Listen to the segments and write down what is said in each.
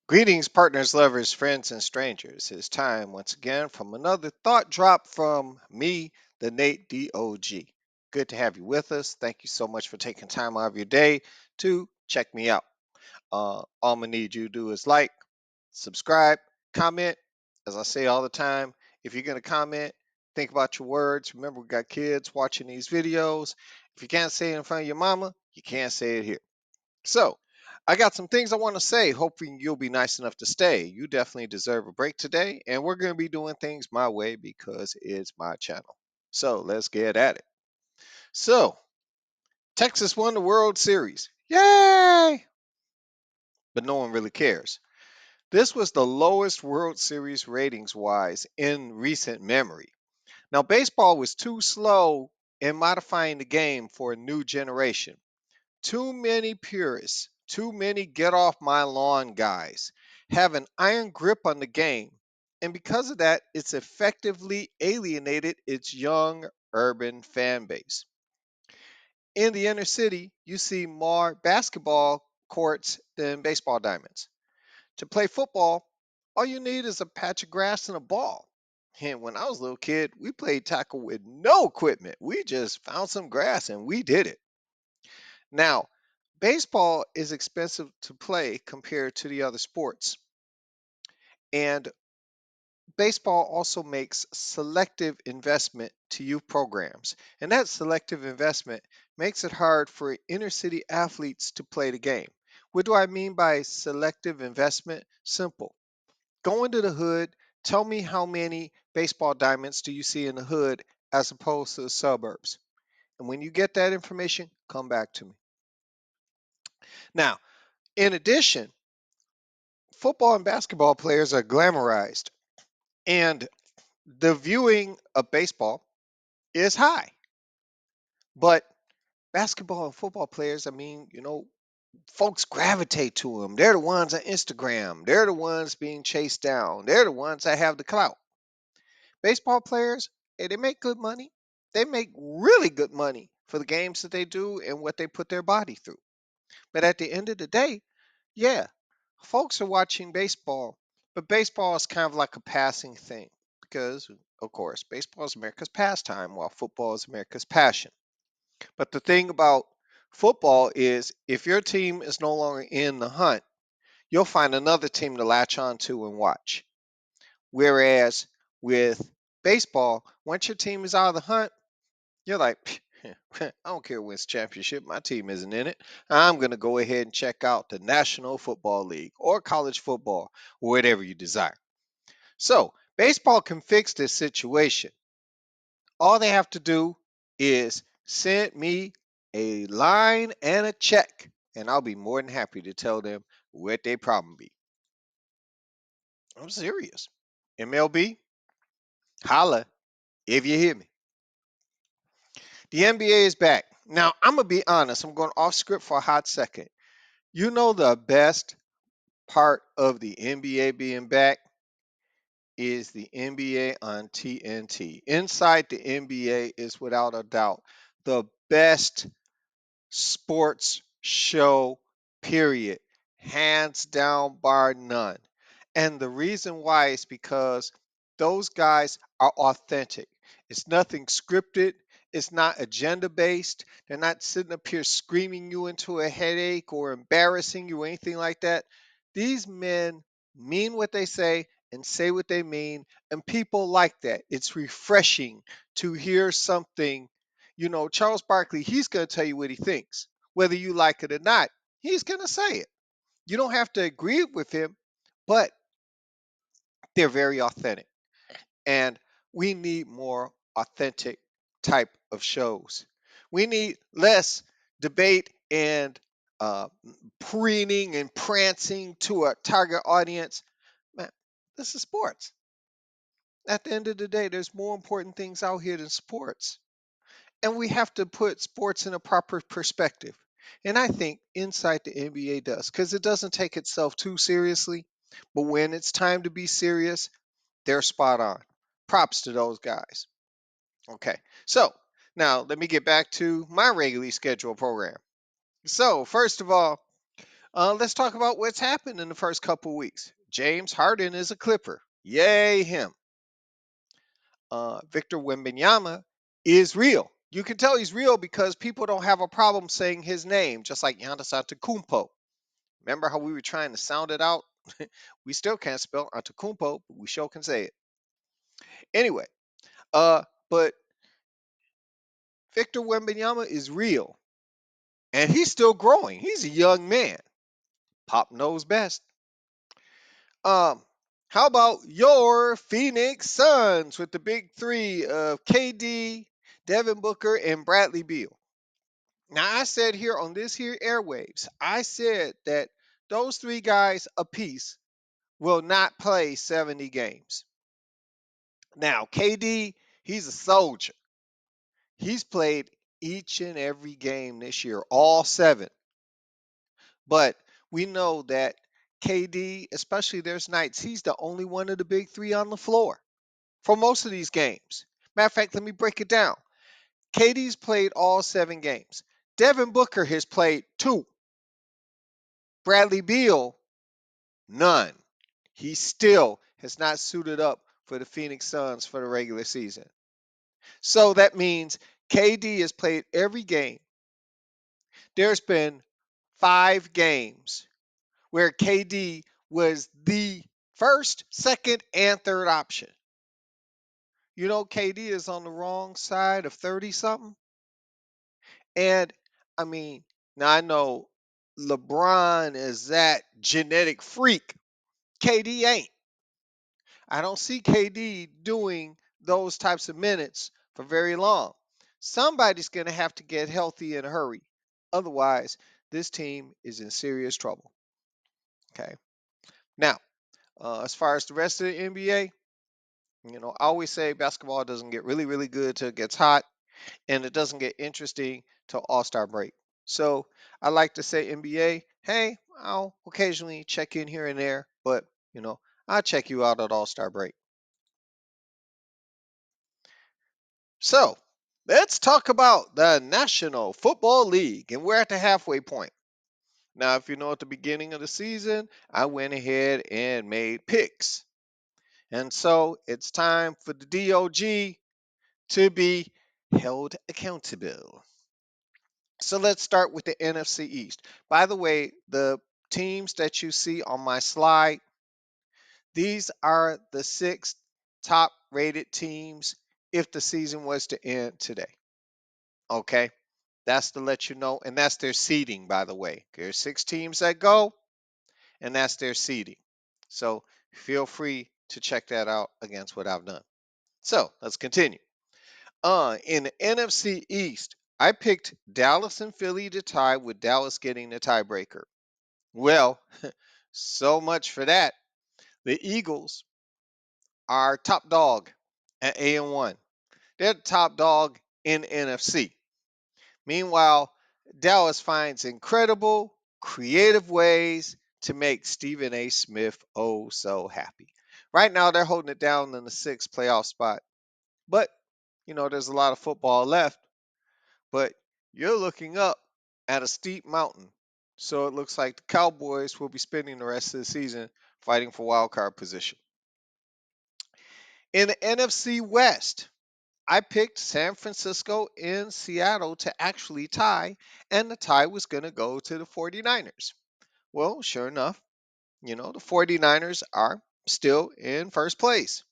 Greetings, partners, lovers, friends, and strangers. It's time once again from another thought drop from me, the Nate DOG. Good to have you with us. Thank you so much for taking time out of your day to check me out. All I'm gonna need you to do is like, subscribe, comment. As I say all the time, if you're gonna comment, think about your words. Remember, we got kids watching these videos. If you can't say it in front of your mama, you can't say it here. So, I got some things I want to say, hoping you'll be nice enough to stay. You definitely deserve a break today, and we're going to be doing things my way because it's my channel. So, let's get at it. So, Texas won the World Series. Yay! But no one really cares. This was the lowest World Series ratings wise in recent memory. Now, baseball was too slow in modifying the game for a new generation. Too many purists, too many get off my lawn guys have an iron grip on the game. And because of that, it's effectively alienated its young urban fan base. In the inner city, you see more basketball courts than baseball diamonds. To play football, all you need is a patch of grass and a ball. And when I was a little kid, we played tackle with no equipment. We just found some grass and we did it. Now, baseball is expensive to play compared to the other sports. And baseball also makes selective investment to youth programs. And that selective investment makes it hard for inner city athletes to play the game. What do I mean by selective investment? Simple. Go into the hood, tell me how many baseball diamonds do you see in the hood as opposed to the suburbs. And when you get that information, come back to me. Now, in addition, football and basketball players are glamorized, and the viewing of baseball is high. But basketball and football players, I mean, folks gravitate to them. They're the ones on Instagram. They're the ones being chased down. They're the ones that have the clout. Baseball players, hey, they make good money. They make really good money for the games that they do and what they put their body through. But at the end of the day, yeah, folks are watching baseball, but baseball is kind of like a passing thing because, of course, baseball is America's pastime while football is America's passion. But the thing about football is if your team is no longer in the hunt, you'll find another team to latch on to and watch. Whereas with baseball, once your team is out of the hunt, you're like, I don't care who wins the championship. My team isn't in it. I'm going to go ahead and check out the National Football League or college football, or whatever you desire. So, baseball can fix this situation. All they have to do is send me a line and a check, and I'll be more than happy to tell them what their problem be. I'm serious. MLB, holla if you hear me. The NBA is back. Now, I'm going to be honest. I'm going off script for a hot second. You know, the best part of the NBA being back is the NBA on TNT. Inside the NBA is without a doubt the best sports show, period. Hands down, bar none. And the reason why is because those guys are authentic. It's nothing scripted. It's not agenda based. They're not sitting up here screaming you into a headache or embarrassing you or anything like that. These men mean what they say what they mean, and people like that. It's refreshing to hear something. Charles Barkley, he's going to tell you what he thinks. Whether you like it or not, he's going to say it. You don't have to agree with him, but they're very authentic. And we need more authentic type of shows. We need less debate and uh, preening and prancing to a target audience. Man, this is sports. At the end of the day, there's more important things out here than sports. And we have to put sports in a proper perspective. And I think inside the NBA does, because it doesn't take itself too seriously. But when it's time to be serious, they're spot on. Props to those guys. Okay, so now let me get back to my regularly scheduled program. So, first of all, Let's talk about what's happened in the first couple weeks. James Harden is a Clipper. Yay, him. Victor Wembanyama is real. You can tell he's real because people don't have a problem saying his name, just like Giannis Antetokounmpo. Remember how we were trying to sound it out? We still can't spell Antetokounmpo, but we sure can say it. Anyway, but Victor Wembanyama is real, and he's still growing. He's a young man. Pop knows best. Um, how about your Phoenix Suns with the big three of KD, Devin Booker, and Bradley Beal? Now, I said here on this here airwaves, I said that those three guys apiece will not play 70 games. Now, KD, he's a soldier. He's played each and every game this year, all seven. But we know that KD, especially there's nights, he's the only one of the big three on the floor for most of these games. Matter of fact, let me break it down. KD's played all seven games. Devin Booker has played two. Bradley Beal, none. He still has not suited up for the Phoenix Suns for the regular season. So that means KD has played every game. There's been 5 games where KD was the first, second, and third option. You know, KD is on the wrong side of 30 something. And I mean, now I know LeBron is that genetic freak. KD ain't. I don't see KD doing those types of minutes for very long. Somebody's going to have to get healthy in a hurry. Otherwise, this team is in serious trouble. Okay. Now, as far as the rest of the NBA, I always say basketball doesn't get really, really good till it gets hot, and it doesn't get interesting till All-Star break. So I like to say NBA, hey, I'll occasionally check in here and there, but I'll check you out at All-Star break. So let's talk about the National Football League, and we're at the halfway point. Now, if you know at the beginning of the season, I went ahead and made picks. And so it's time for the DOG to be held accountable. So let's start with the NFC East. By the way, the teams that you see on my slide, these are the 6 top rated teams if the season was to end today. Okay? That's to let you know. And that's their seeding, by the way. There's 6 teams that go, and that's their seeding. So feel free to check that out against what I've done. So let's continue. In the NFC East, I picked Dallas and Philly to tie, with Dallas getting the tiebreaker. Well, so much for that. The Eagles are top dog at 8-1. They're the top dog in the NFC. Meanwhile, Dallas finds incredible, creative ways to make Stephen A. Smith oh so happy. Right now, they're holding it down in the 6th playoff spot. But, there's a lot of football left. But you're looking up at a steep mountain. So it looks like the Cowboys will be spending the rest of the season fighting for wild card position. In the NFC West, I picked San Francisco and Seattle to actually tie, and the tie was going to go to the 49ers. Well, sure enough, the 49ers are still in first place.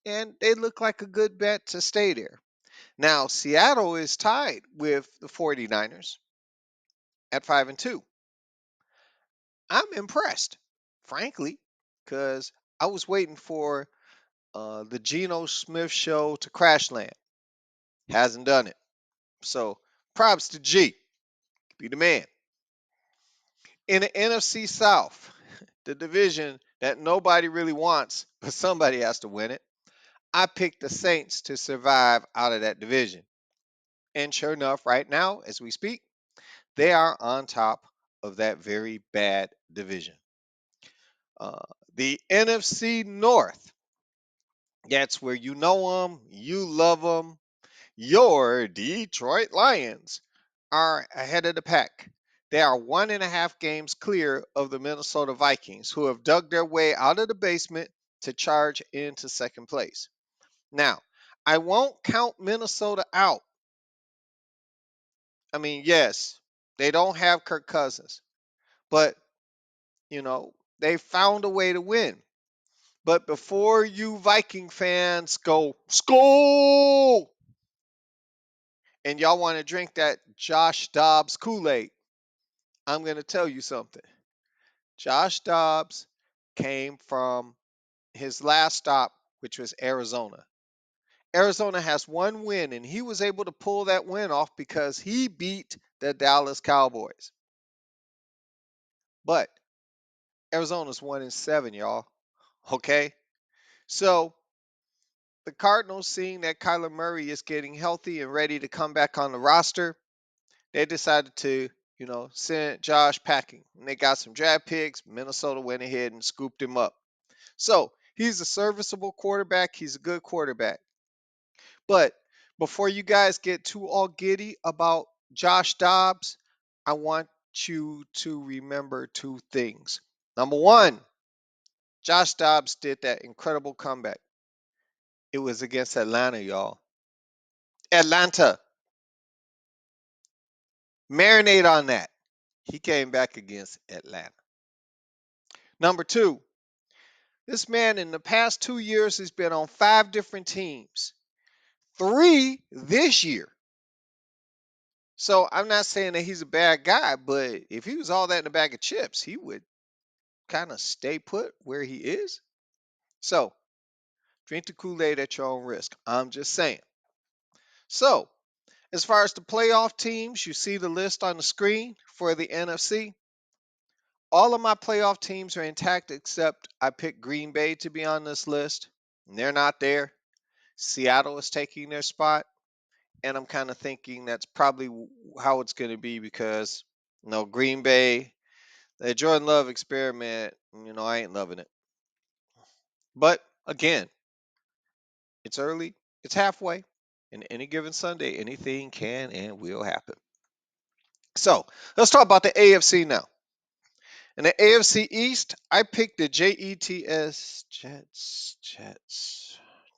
And they look like a good bet to stay there. Now, Seattle is tied with the 49ers at 5-2. I'm impressed, frankly, because I was waiting for the Geno Smith show to crash land. Hasn't done it. So props to G. Be the man. In the NFC South, the division that nobody really wants, but somebody has to win it, I picked the Saints to survive out of that division. And sure enough, right now, as we speak, they are on top of that very bad division. Uh, the NFC North, that's where you know them, you love them. Your Detroit Lions are ahead of the pack. They are 1.5 games clear of the Minnesota Vikings, who have dug their way out of the basement to charge into second place. Now, I won't count Minnesota out. I mean, yes, they don't have Kirk Cousins, but, they found a way to win. But before you Viking fans go, Skol! And y'all want to drink that Josh Dobbs Kool-Aid, I'm going to tell you something. Josh Dobbs came from his last stop, which was Arizona. Arizona has one win, and he was able to pull that win off because he beat the Dallas Cowboys. But Arizona's 1-7, y'all. Okay? So the Cardinals, seeing that Kyler Murray is getting healthy and ready to come back on the roster, they decided to, send Josh packing. And they got some draft picks. Minnesota went ahead and scooped him up. So he's a serviceable quarterback. He's a good quarterback. But before you guys get too all giddy about Josh Dobbs, I want you to remember two things. Number one, Josh Dobbs did that incredible comeback. It was against Atlanta, y'all. Atlanta. Marinate on that. He came back against Atlanta. Number two, this man in the past 2 years has been on 5 different teams. 3 this year. So I'm not saying that he's a bad guy, but if he was all that in a bag of chips, he would kind of stay put where he is. So drink the Kool-Aid at your own risk. I'm just saying. So as far as the playoff teams, you see the list on the screen for the NFC. All of my playoff teams are intact except I picked Green Bay to be on this list. And they're not there. Seattle is taking their spot. And I'm kind of thinking that's probably how it's going to be because, Green Bay, the Jordan Love experiment, I ain't loving it. But again, it's early, it's halfway, and any given Sunday, anything can and will happen. So let's talk about the AFC now. In the AFC East, I picked the Jets,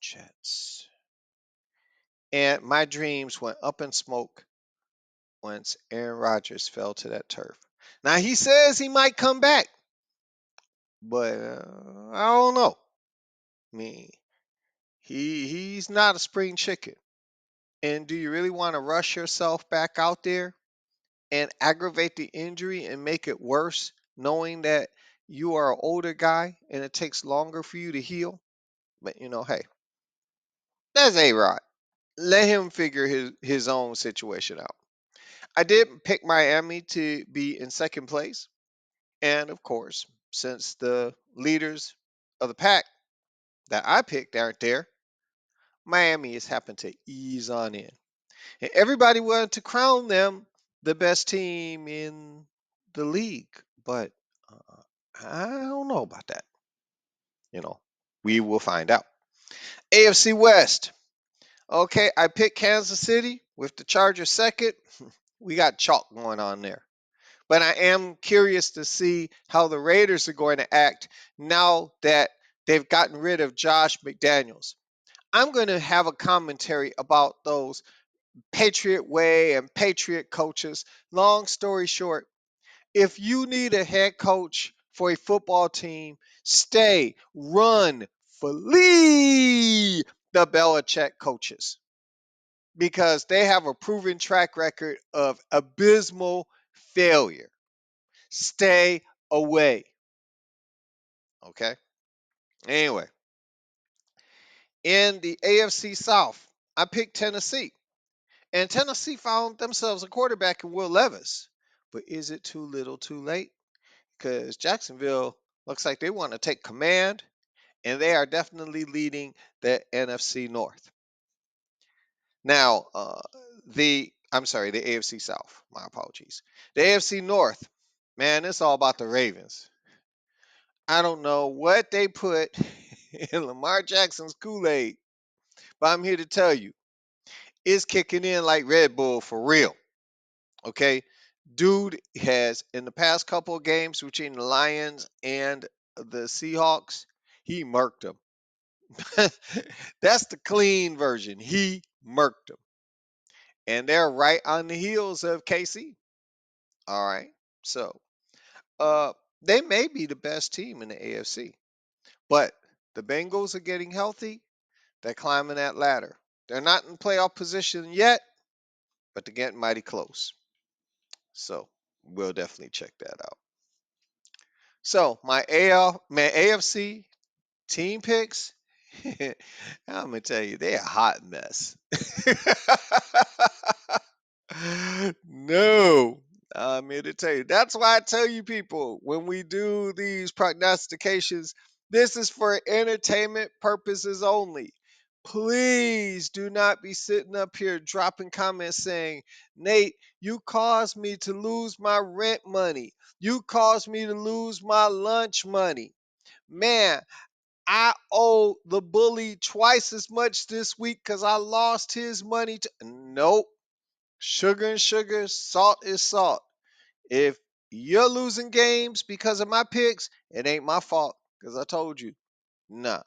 Jets. And my dreams went up in smoke once Aaron Rodgers fell to that turf. Now he says he might come back, but I don't know. I mean, he's not a spring chicken. And do you really want to rush yourself back out there and aggravate the injury and make it worse, knowing that you are an older guy and it takes longer for you to heal? But hey, that's A-Rod. Let him figure his own situation out. I did pick Miami to be in second place. And of course, since the leaders of the pack that I picked aren't there, Miami has happened to ease on in. And everybody wanted to crown them the best team in the league. But I don't know about that. We will find out. AFC West. Okay, I picked Kansas City with the Chargers second. We got chalk going on there. But I am curious to see how the Raiders are going to act now that they've gotten rid of Josh McDaniels. I'm going to have a commentary about those Patriot Way and Patriot coaches. Long story short, if you need a head coach for a football team, stay, run, flee the Belichick coaches because they have a proven track record of abysmal failure. Stay away. Okay? Anyway, in the AFC South, I picked Tennessee. And Tennessee found themselves a quarterback in Will Levis. But is it too little too late? Because Jacksonville looks like they want to take command, and they are definitely leading the NFC North. Now, the AFC South. My apologies. The AFC North, man, it's all about the Ravens. I don't know what they put in Lamar Jackson's Kool-Aid, but I'm here to tell you, it's kicking in like Red Bull for real. Okay? Dude has, in the past couple of games between the Lions and the Seahawks, he murked them. That's the clean version. He murked them. And they're right on the heels of KC. All right. So, uh, they may be the best team in the AFC, but the Bengals are getting healthy. They're climbing that ladder. They're not in playoff position yet, but they're getting mighty close. So, we'll definitely check that out. So, my AFC team picks, I'm gonna tell you, they're a hot mess. No, I'm here to tell you. That's why I tell you people when we do these prognostications, this is for entertainment purposes only. Please do not be sitting up here dropping comments saying, Nate, you caused me to lose my rent money. You caused me to lose my lunch money. Man, I owe the bully twice as much this week because I lost his money. Nope. Sugar and sugar, salt is salt. If you're losing games because of my picks, it ain't my fault because I told you. Nah.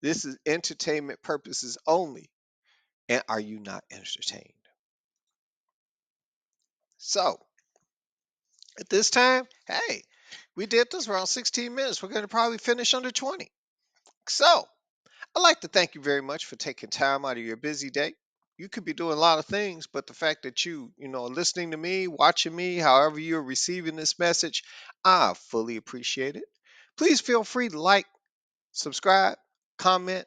This is entertainment purposes only. And are you not entertained? So, at this time, hey, we did this around 16 minutes. We're going to probably finish under 20. So, I'd like to thank you very much for taking time out of your busy day. You could be doing a lot of things, but the fact that listening to me, watching me, however you're receiving this message, I fully appreciate it. Please feel free to like, subscribe, comment.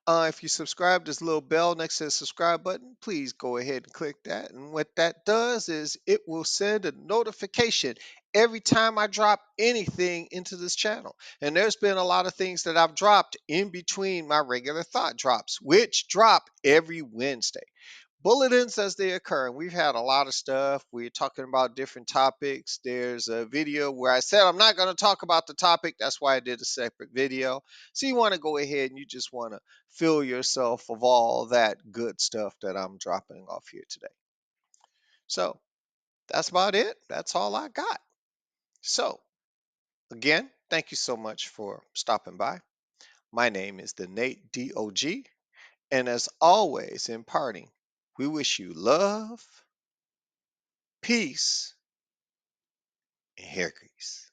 If you subscribe, there's a little bell next to the subscribe button. Please go ahead and click that. And what that does is it will send a notification every time I drop anything into this channel. And there's been a lot of things that I've dropped in between my regular thought drops, which drop every Wednesday. Bulletins as they occur. And we've had a lot of stuff. We're talking about different topics. There's a video where I said I'm not going to talk about the topic. That's why I did a separate video. So you want to go ahead and you just want to fill yourself of all that good stuff that I'm dropping off here today. So that's about it. That's all I got. So again, thank you so much for stopping by. My name is the Nate DOG. And as always, in parting, we wish you love, peace, and hair grease.